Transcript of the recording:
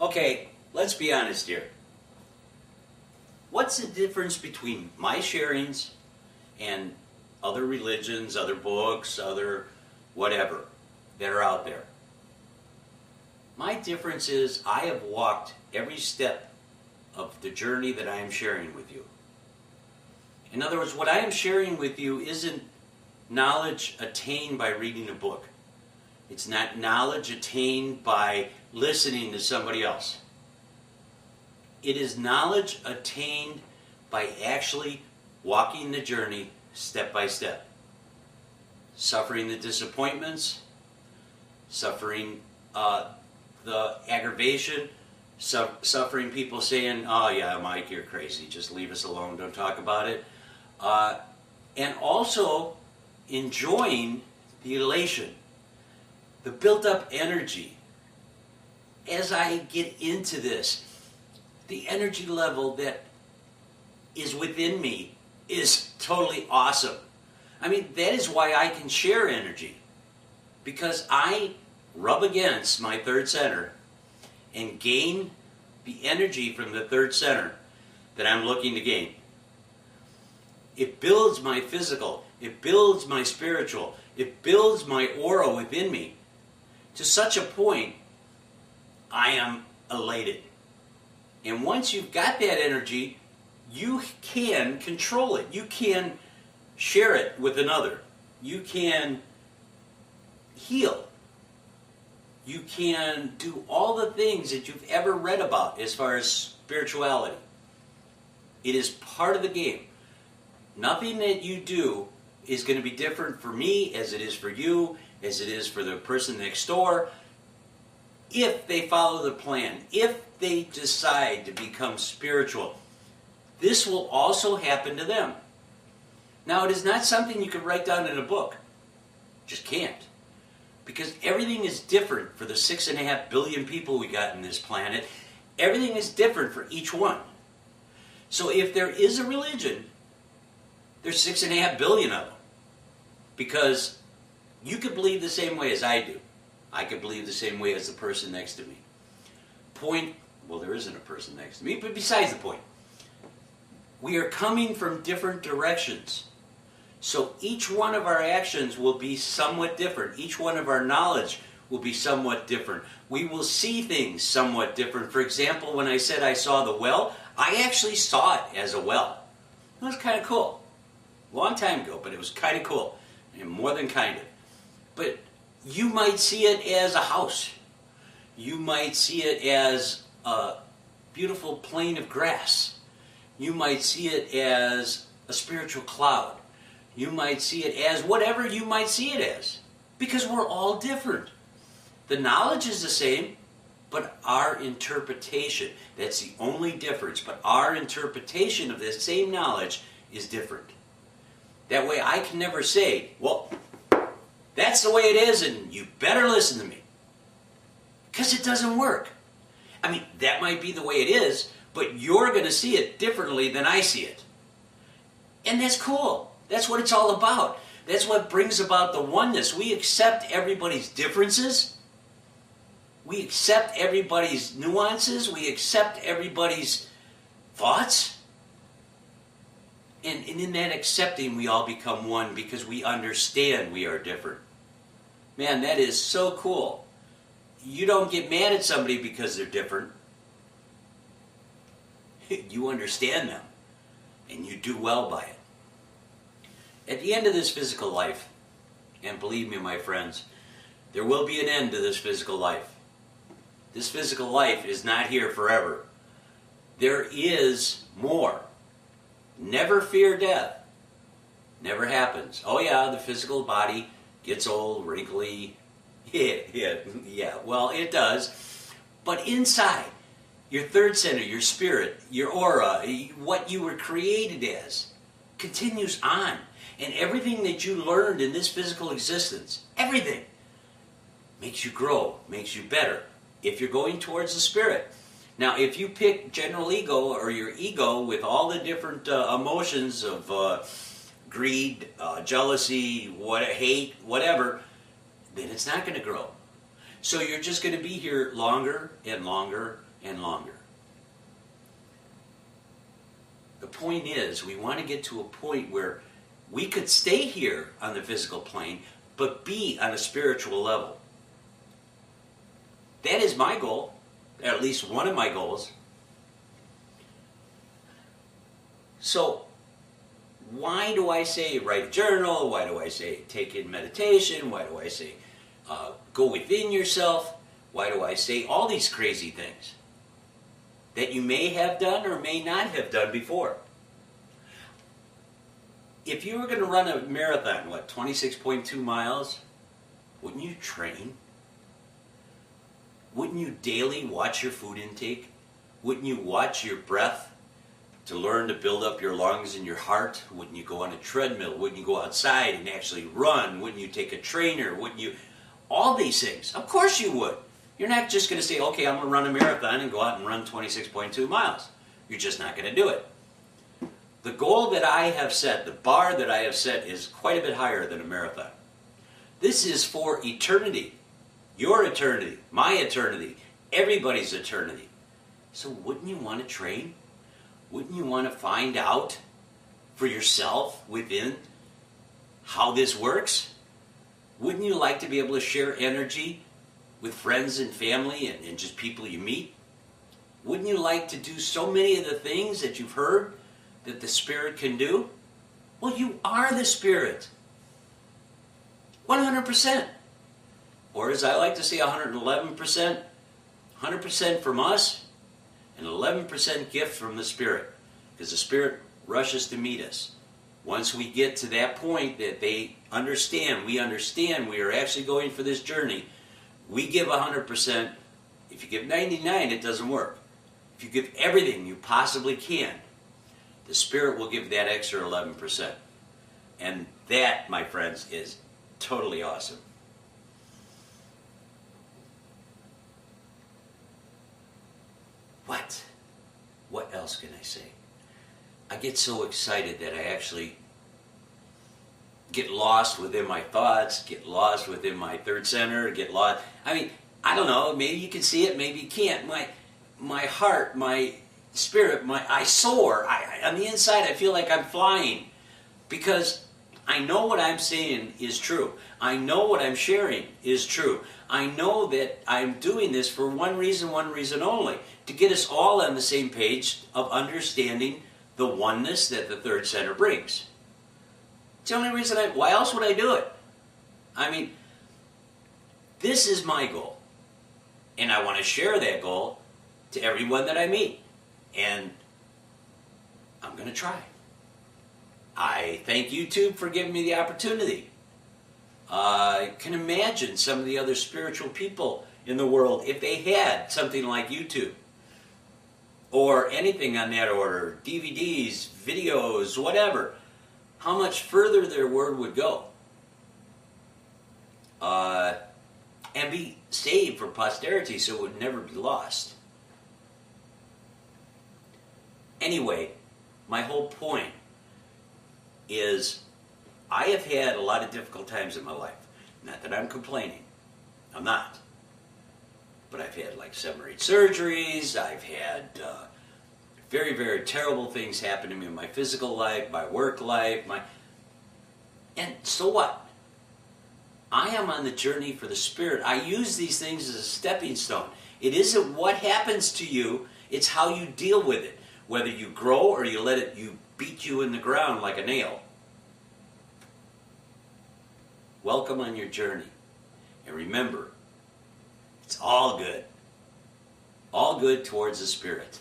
Okay, let's be honest here. What's the difference between my sharings and other religions, other books, other whatever that are out there? My difference is I have walked every step of the journey that I am sharing with you. In other words, what I am sharing with you isn't knowledge attained by reading a book. It's not knowledge attained by listening to somebody else. It is knowledge attained by actually walking the journey step by step. Suffering the disappointments, suffering the aggravation, suffering people saying, "Oh yeah, Mike, you're crazy, just leave us alone, don't talk about it." And also enjoying the elation, the built-up energy. As I get into this, the energy level that is within me is totally awesome. I mean, that is why I can share energy, because I rub against my third center and gain the energy from the third center that I'm looking to gain. It builds my physical, it builds my spiritual, it builds my aura within me to such a point I am elated. And once you've got that energy, you can control it. You can share it with another. You can heal. You can do all the things that you've ever read about as far as spirituality. It is part of the game. Nothing that you do is going to be different for me as it is for you, as it is for the person next door, if they follow the plan, if they decide to become spiritual. This will also happen to them. Now, it is not something you can write down in a book. Just can't. Because everything is different for the 6.5 billion people we got in this planet. Everything is different for each one. So if there is a religion, there's 6.5 billion of them. Because you could believe the same way as I do. I could believe the same way as the person next to me. Well, there isn't a person next to me, but besides the point. We are coming from different directions. So each one of our actions will be somewhat different. Each one of our knowledge will be somewhat different. We will see things somewhat different. For example, when I said I saw the well, I actually saw it as a well. It was kind of cool. Long time ago, but it was kind of cool. And more than kind of. But you might see it as a house. You might see it as a beautiful plain of grass. You might see it as a spiritual cloud. You might see it as whatever you might see it as. Because we're all different. The knowledge is the same, but our interpretation, that's the only difference. But our interpretation of this same knowledge is different. That way I can never say, well, that's the way it is and you better listen to me. Because it doesn't work. I mean, that might be the way it is, but you're going to see it differently than I see it. And that's cool. That's what it's all about. That's what brings about the oneness. We accept everybody's differences. We accept everybody's nuances. We accept everybody's thoughts. And in that accepting, we all become one because we understand we are different. Man, that is so cool. You don't get mad at somebody because they're different. You understand them, and you do well by it. At the end of this physical life, and believe me, my friends, there will be an end to this physical life. This physical life is not here forever. There is more. Never fear death. Never happens. Oh yeah, the physical body gets old, wrinkly. Yeah, well, it does. But inside, your third center, your spirit, your aura, what you were created as, continues on. And everything that you learned in this physical existence, everything, makes you grow, makes you better, if you're going towards the spirit. Now, if you pick general ego or your ego with all the different emotions of greed, jealousy, hate, whatever, then it's not going to grow. So you're just going to be here longer and longer and longer. The point is, we want to get to a point where we could stay here on the physical plane, but be on a spiritual level. That is my goal, at least one of my goals. So, why do I say write a journal? Why do I say take in meditation? Why do I say go within yourself? Why do I say all these crazy things that you may have done or may not have done before? If you were going to run a marathon, 26.2 miles, wouldn't you train? Wouldn't you daily watch your food intake? Wouldn't you watch your breath to learn to build up your lungs and your heart? Wouldn't you go on a treadmill? Wouldn't you go outside and actually run? Wouldn't you take a trainer? Wouldn't you? All these things. Of course you would. You're not just going to say, okay, I'm going to run a marathon and go out and run 26.2 miles. You're just not going to do it. The goal that I have set, the bar that I have set, is quite a bit higher than a marathon. This is for eternity. Your eternity, my eternity, everybody's eternity. So wouldn't you want to train? Wouldn't you want to find out for yourself within how this works? Wouldn't you like to be able to share energy with friends and family and just people you meet? Wouldn't you like to do so many of the things that you've heard that the Spirit can do? Well, you are the Spirit. 100%. Or as I like to say, 111%. 100% from us and 11% gift from the Spirit. Because the Spirit rushes to meet us. Once we get to that point that they understand, we are actually going for this journey, we give 100%. If you give 99, it doesn't work. If you give everything you possibly can, the Spirit will give that extra 11%. And that, my friends, is totally awesome. What else can I say? I get so excited that I actually get lost within my thoughts, get lost within my third center, get lost. I mean, I don't know, maybe you can see it, maybe you can't. My heart, my spirit, I soar. On the inside, I feel like I'm flying because I know what I'm saying is true. I know what I'm sharing is true. I know that I'm doing this for one reason only, to get us all on the same page of understanding the oneness that the third center brings. It's the only reason why else would I do it? I mean, this is my goal. And I want to share that goal to everyone that I meet. And I'm going to try. I thank YouTube for giving me the opportunity. I can imagine some of the other spiritual people in the world, if they had something like YouTube or anything on that order, DVDs, videos, whatever, how much further their word would go. And be saved for posterity so it would never be lost. Anyway, my whole point is I have had a lot of difficult times in my life. Not that I'm complaining. I'm not. But I've had like 7 or 8 surgeries. I've had very, very terrible things happen to me in my physical life, my work life, and so what? I am on the journey for the Spirit. I use these things as a stepping stone. It isn't what happens to you, it's how you deal with it. Whether you grow or you let it beat you in the ground like a nail. Welcome on your journey. And remember, it's all good. All good towards the Spirit.